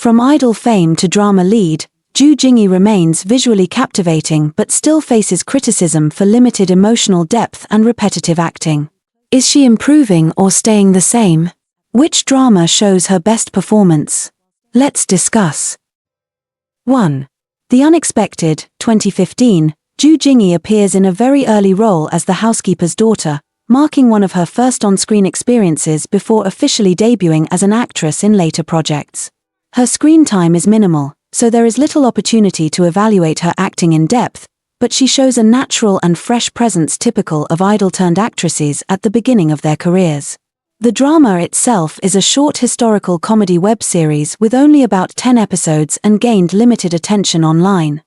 From idol fame to drama lead, Jingyi remains visually captivating but still faces criticism for limited emotional depth and repetitive acting. Is she improving or staying the same? Which drama shows her best performance? Let's discuss. 1. The Unexpected, 2015. Jingyi appears in a very early role as the housekeeper's daughter, marking one of her first on-screen experiences before officially debuting as an actress in later projects. Her screen time is minimal, so there is little opportunity to evaluate her acting in depth, but she shows a natural and fresh presence typical of idol-turned-actresses at the beginning of their careers. The drama itself is a short historical comedy web series with only about 10 episodes and gained limited attention online.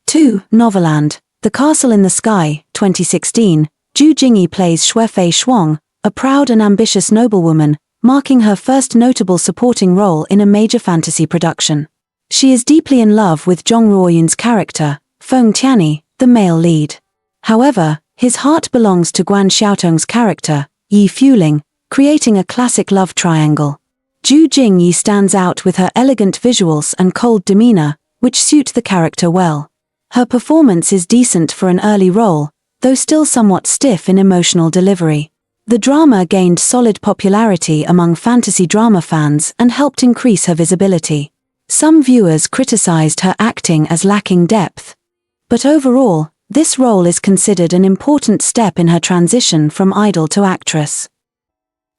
2. Noveland, The Castle in the Sky, 2016. Jingyi plays Shuefei Shuang, a proud and ambitious noblewoman, marking her first notable supporting role in a major fantasy production. She is deeply in love with Zhong Ruoyun's character, Feng Tianyi, the male lead. However, his heart belongs to Guan Xiaotong's character, Yi Fuling, creating a classic love triangle. Jingyi stands out with her elegant visuals and cold demeanor, which suit the character well. Her performance is decent for an early role, though still somewhat stiff in emotional delivery. The drama gained solid popularity among fantasy drama fans and helped increase her visibility. Some viewers criticized her acting as lacking depth. But overall, this role is considered an important step in her transition from idol to actress.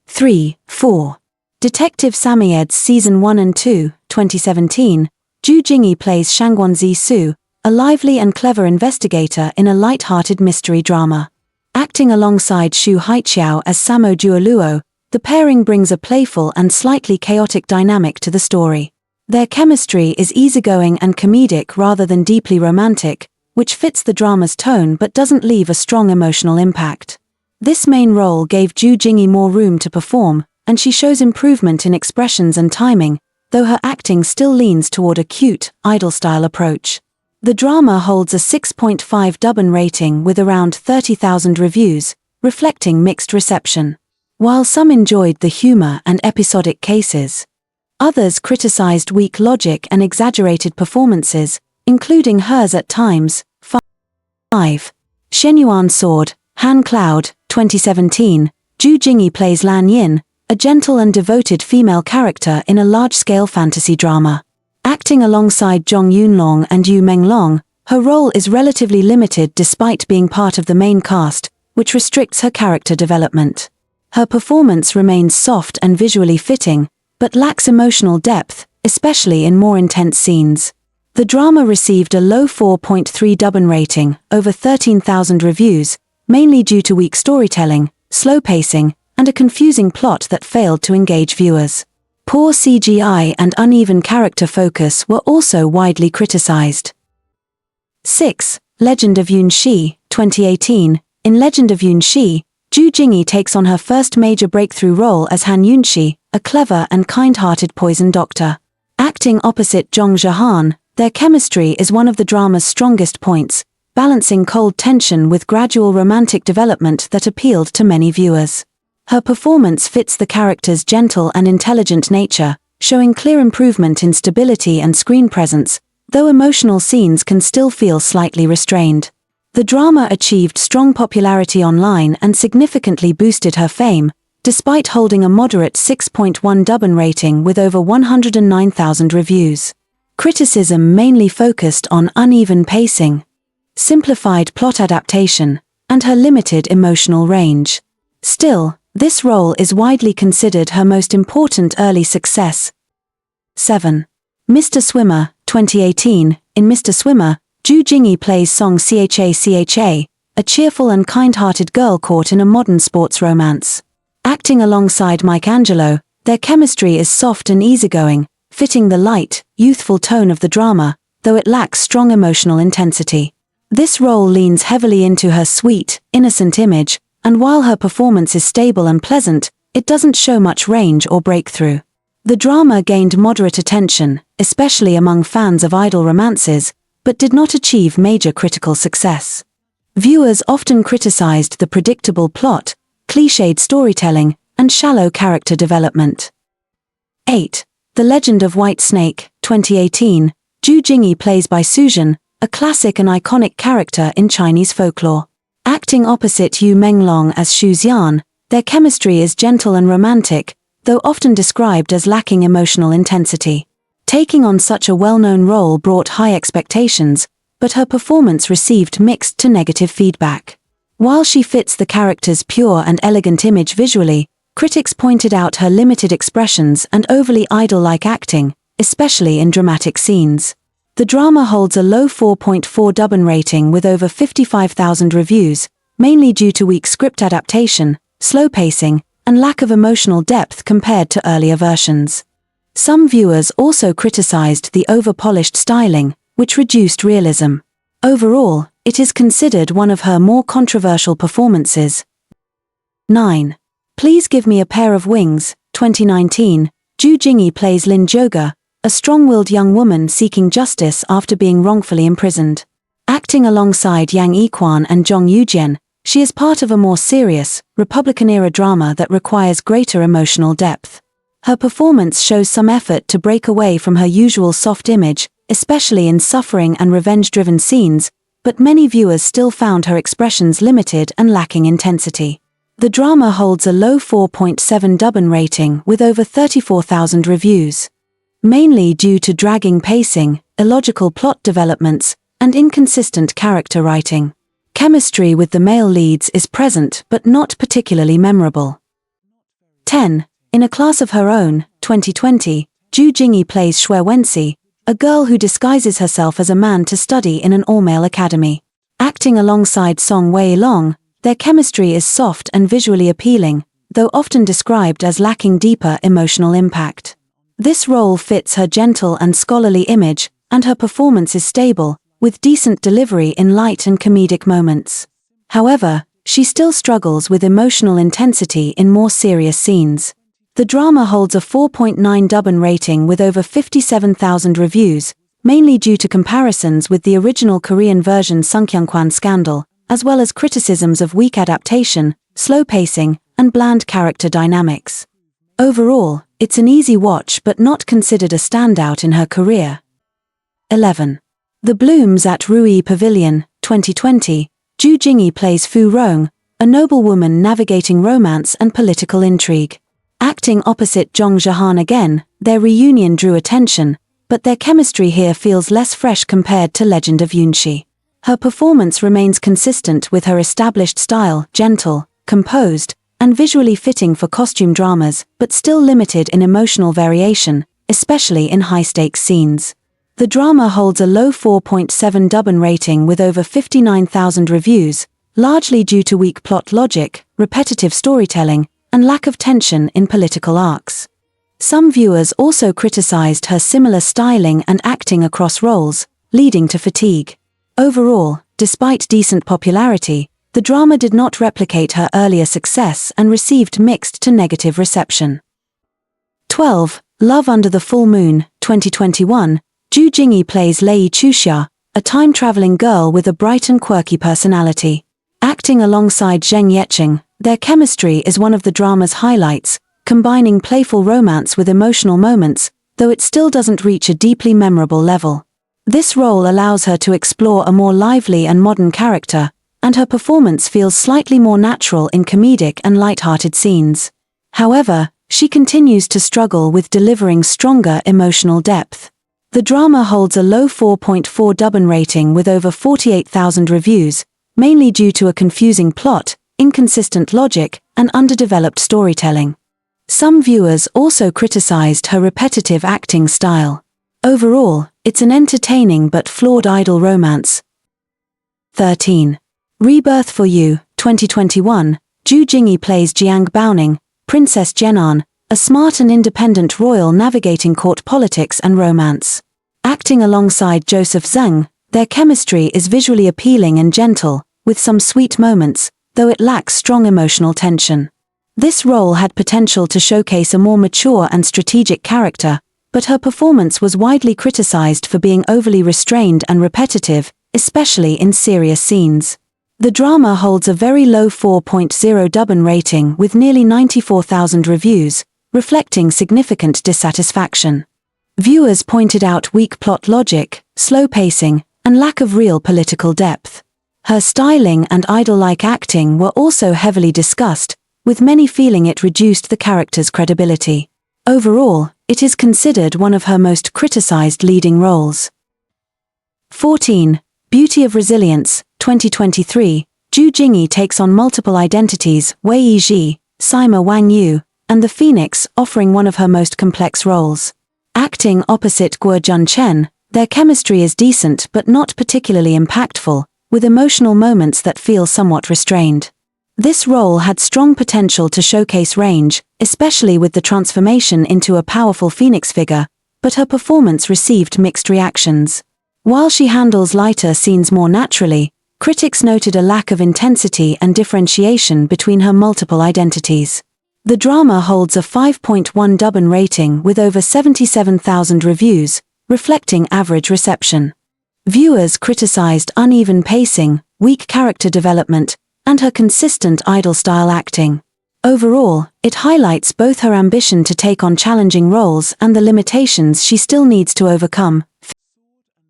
3. 4. Detective Samoyed's Season 1 and 2, 2017. Jingyi plays Shangguanzi Su, a lively and clever investigator in a light-hearted mystery drama. Acting alongside Xu Haiqiao as Samo Juoluo, the pairing brings a playful and slightly chaotic dynamic to the story. Their chemistry is easygoing and comedic rather than deeply romantic, which fits the drama's tone but doesn't leave a strong emotional impact. This main role gave Jingyi more room to perform, and she shows improvement in expressions and timing, though her acting still leans toward a cute, idol-style approach. The drama holds a 6.5 Duban rating with around 30,000 reviews, reflecting mixed reception. While some enjoyed the humor and episodic cases, others criticized weak logic and exaggerated performances, including hers at times. 5. Shenyuan Sword, Han Cloud, 2017. Jingyi plays Lan Yin, a gentle and devoted female character in a large-scale fantasy drama. Acting alongside Zhong Yunlong and Yu Menglong, her role is relatively limited despite being part of the main cast, which restricts her character development. Her performance remains soft and visually fitting, but lacks emotional depth, especially in more intense scenes. The drama received a low 4.3 Duban rating, over 13,000 reviews, mainly due to weak storytelling, slow pacing, and a confusing plot that failed to engage viewers. Poor CGI and uneven character focus were also widely criticized. 6. Legend of Yunxi, 2018. In Legend of Yunxi, Jingyi takes on her first major breakthrough role as Han Yunxi, a clever and kind-hearted poison doctor. Acting opposite Zhong Zhihan, their chemistry is one of the drama's strongest points, balancing cold tension with gradual romantic development that appealed to many viewers. Her performance fits the character's gentle and intelligent nature, showing clear improvement in stability and screen presence, though emotional scenes can still feel slightly restrained. The drama achieved strong popularity online and significantly boosted her fame, despite holding a moderate 6.1 Duban rating with over 109,000 reviews. Criticism mainly focused on uneven pacing, simplified plot adaptation, and her limited emotional range. Still, this role is widely considered her most important early success. 7. Mr. Swimmer, 2018. In Mr. Swimmer, Jingyi plays Song Cha, a cheerful and kind-hearted girl caught in a modern sports romance. Acting alongside Michelangelo, their chemistry is soft and easygoing, fitting the light, youthful tone of the drama, though it lacks strong emotional intensity. This role leans heavily into her sweet, innocent image, and while her performance is stable and pleasant, it doesn't show much range or breakthrough. The drama gained moderate attention, especially among fans of idol romances, but did not achieve major critical success. Viewers often criticized the predictable plot, cliched storytelling, and shallow character development. 8. The Legend of White Snake, 2018, Jingyi plays by Suzhen, a classic and iconic character in Chinese folklore. Acting opposite Yu Menglong as Xu Xian, their chemistry is gentle and romantic, though often described as lacking emotional intensity. Taking on such a well-known role brought high expectations, but her performance received mixed to negative feedback. While she fits the character's pure and elegant image visually, critics pointed out her limited expressions and overly idol-like acting, especially in dramatic scenes. The drama holds a low 4.4 Dubbin rating with over 55,000 reviews, mainly due to weak script adaptation, slow pacing, and lack of emotional depth compared to earlier versions. Some viewers also criticized the over-polished styling, which reduced realism. Overall, it is considered one of her more controversial performances. 9. Please Give Me a Pair of Wings, 2019, Jingyi plays Lin Joga, a strong-willed young woman seeking justice after being wrongfully imprisoned. Acting alongside Yang Yiquan and Zhong Yujian, she is part of a more serious, Republican-era drama that requires greater emotional depth. Her performance shows some effort to break away from her usual soft image, especially in suffering and revenge-driven scenes, but many viewers still found her expressions limited and lacking intensity. The drama holds a low 4.7 Dubbin rating with over 34,000 reviews. Mainly due to dragging pacing, illogical plot developments, and inconsistent character writing. Chemistry with the male leads is present but not particularly memorable. 10. In a Class of Her Own, 2020, Jingyi plays Xue Wenxi, a girl who disguises herself as a man to study in an all-male academy. Acting alongside Song Wei-long, their chemistry is soft and visually appealing, though often described as lacking deeper emotional impact. This role fits her gentle and scholarly image, and her performance is stable, with decent delivery in light and comedic moments. However, she still struggles with emotional intensity in more serious scenes. The drama holds a 4.9 Dubbin rating with over 57,000 reviews, mainly due to comparisons with the original Korean version Sungkyunkwan Scandal, as well as criticisms of weak adaptation, slow pacing, and bland character dynamics. Overall, it's an easy watch but not considered a standout in her career. 11. The Blooms at Ruyi Pavilion, 2020, Jingyi plays Fu Rong, a noblewoman navigating romance and political intrigue. Acting opposite Zhong Zhihan again, their reunion drew attention, but their chemistry here feels less fresh compared to Legend of Yunxi. Her performance remains consistent with her established style, gentle, composed, and visually fitting for costume dramas, but still limited in emotional variation, especially in high-stakes scenes. The drama holds a low 4.7 Dubbin rating with over 59,000 reviews, largely due to weak plot logic, repetitive storytelling, and lack of tension in political arcs. Some viewers also criticized her similar styling and acting across roles, leading to fatigue. Overall, despite decent popularity, the drama did not replicate her earlier success and received mixed to negative reception. 12. Love Under the Full Moon, 2021, Jingyi plays Lei Chuxia, a time-traveling girl with a bright and quirky personality. Acting alongside Zheng Yeqing, their chemistry is one of the drama's highlights, combining playful romance with emotional moments, though it still doesn't reach a deeply memorable level. This role allows her to explore a more lively and modern character, and her performance feels slightly more natural in comedic and light-hearted scenes. However, she continues to struggle with delivering stronger emotional depth. The drama holds a low 4.4 Dubbin rating with over 48,000 reviews, mainly due to a confusing plot, inconsistent logic, and underdeveloped storytelling. Some viewers also criticized her repetitive acting style. Overall, it's an entertaining but flawed idol romance. 13. Rebirth for You, 2021, Jingyi plays Jiang Baoning, Princess Jenan, a smart and independent royal navigating court politics and romance. Acting alongside Joseph Zheng, their chemistry is visually appealing and gentle, with some sweet moments, though it lacks strong emotional tension. This role had potential to showcase a more mature and strategic character, but her performance was widely criticized for being overly restrained and repetitive, especially in serious scenes. The drama holds a very low 4.0 Dubbin rating with nearly 94,000 reviews, reflecting significant dissatisfaction. Viewers pointed out weak plot logic, slow pacing, and lack of real political depth. Her styling and idol-like acting were also heavily discussed, with many feeling it reduced the character's credibility. Overall, it is considered one of her most criticized leading roles. 14. Beauty of Resilience, 2023. Jingyi takes on multiple identities, Wei Yiji, Sima Wang Yu, and the Phoenix, offering one of her most complex roles. Acting opposite Guo Junchen, their chemistry is decent but not particularly impactful, with emotional moments that feel somewhat restrained. This role had strong potential to showcase range, especially with the transformation into a powerful Phoenix figure, but her performance received mixed reactions. While she handles lighter scenes more naturally, critics noted a lack of intensity and differentiation between her multiple identities. The drama holds a 5.1 Duban rating with over 77,000 reviews, reflecting average reception. Viewers criticized uneven pacing, weak character development, and her consistent idol-style acting. Overall, it highlights both her ambition to take on challenging roles and the limitations she still needs to overcome.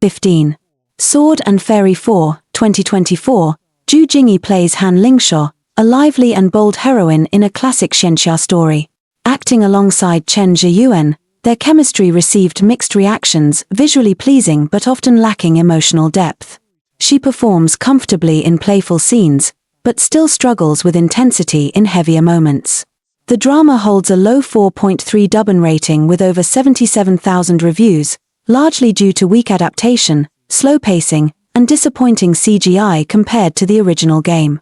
15. Sword and Fairy 4, 2024. Jingyi plays Han Lingshaw, a lively and bold heroine in a classic Xianxia story. Acting alongside Chen Zhiyuan, their chemistry received mixed reactions, visually pleasing but often lacking emotional depth. She performs comfortably in playful scenes, but still struggles with intensity in heavier moments. The drama holds a low 4.3 Duban rating with over 77,000 reviews, largely due to weak adaptation, slow pacing, and disappointing CGI compared to the original game.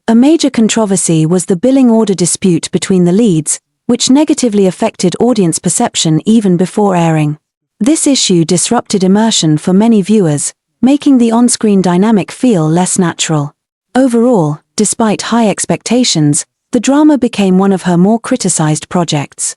A major controversy was the billing order dispute between the leads, which negatively affected audience perception even before airing. This issue disrupted immersion for many viewers, making the on-screen dynamic feel less natural. Overall, despite high expectations, the drama became one of her more criticized projects.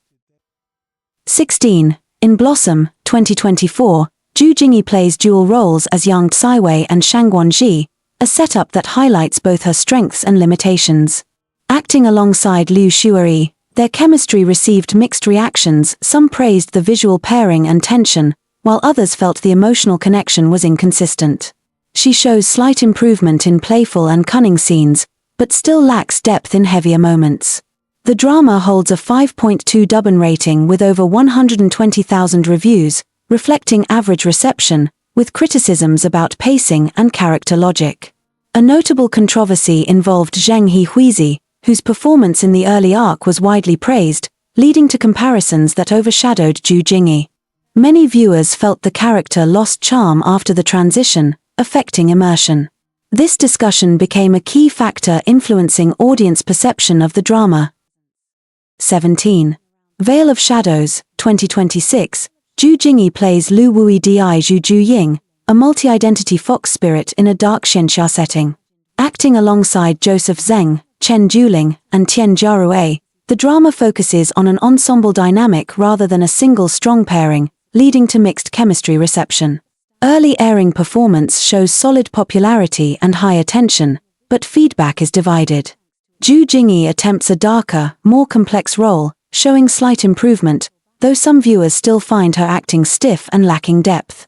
16. In Blossom, 2024, Jingyi plays dual roles as Yang Tsaiwei and Shangguanji, a setup that highlights both her strengths and limitations. Acting alongside Liu Shuai, their chemistry received mixed reactions. Some praised the visual pairing and tension, while others felt the emotional connection was inconsistent. She shows slight improvement in playful and cunning scenes, but still lacks depth in heavier moments. The drama holds a 5.2 Duban rating with over 120,000 reviews, reflecting average reception, with criticisms about pacing and character logic. A notable controversy involved Zheng Huizi, whose performance in the early arc was widely praised, leading to comparisons that overshadowed Jingyi. Many viewers felt the character lost charm after the transition, affecting immersion. This discussion became a key factor influencing audience perception of the drama. 17. Veil of Shadows, 2026. Jingyi plays Lu Wui Di Zhu Ying, a multi-identity fox spirit in a dark Xianxia setting. Acting alongside Joseph Zheng, Chen Juling, and Tian Jiarui, the drama focuses on an ensemble dynamic rather than a single strong pairing, leading to mixed chemistry reception. Early airing performance shows solid popularity and high attention, but feedback is divided. Jingyi attempts a darker, more complex role, showing slight improvement, though some viewers still find her acting stiff and lacking depth.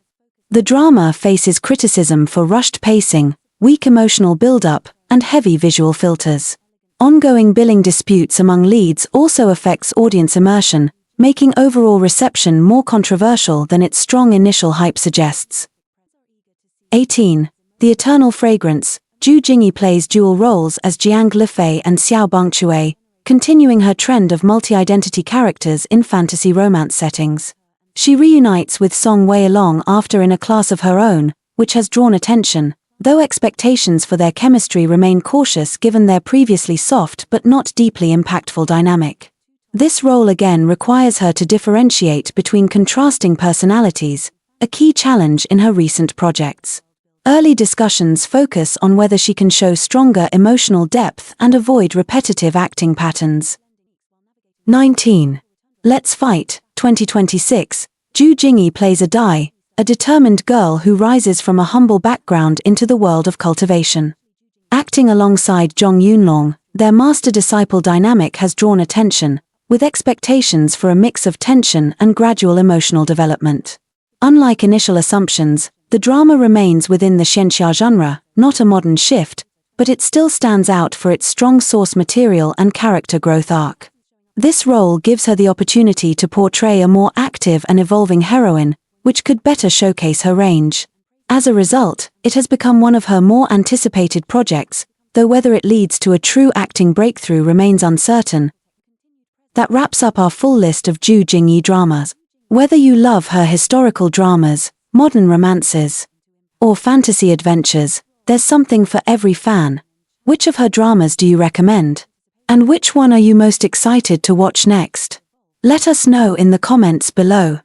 The drama faces criticism for rushed pacing, weak emotional build-up, and heavy visual filters. Ongoing billing disputes among leads also affects audience immersion, making overall reception more controversial than its strong initial hype suggests. 18. The Eternal Fragrance. Jingyi plays dual roles as Jiang Lifei and Xiao Bangchui, continuing her trend of multi-identity characters in fantasy romance settings. She reunites with Song Weilong after In a Class of Her Own, which has drawn attention, though expectations for their chemistry remain cautious given their previously soft but not deeply impactful dynamic. This role again requires her to differentiate between contrasting personalities, a key challenge in her recent projects. Early discussions focus on whether she can show stronger emotional depth and avoid repetitive acting patterns. 19. Let's Fight, 2026. Jingyi plays Adai, a determined girl who rises from a humble background into the world of cultivation. Acting alongside Zhong Yunlong, their master-disciple dynamic has drawn attention, with expectations for a mix of tension and gradual emotional development. Unlike initial assumptions, the drama remains within the xianxia genre, not a modern shift, but it still stands out for its strong source material and character growth arc. This role gives her the opportunity to portray a more active and evolving heroine, which could better showcase her range. As a result, it has become one of her more anticipated projects, though whether it leads to a true acting breakthrough remains uncertain. That wraps up our full list of Jingyi dramas. Whether you love her historical dramas, modern romances, or fantasy adventures, there's something for every fan. Which of her dramas do you recommend? And which one are you most excited to watch next? Let us know in the comments below.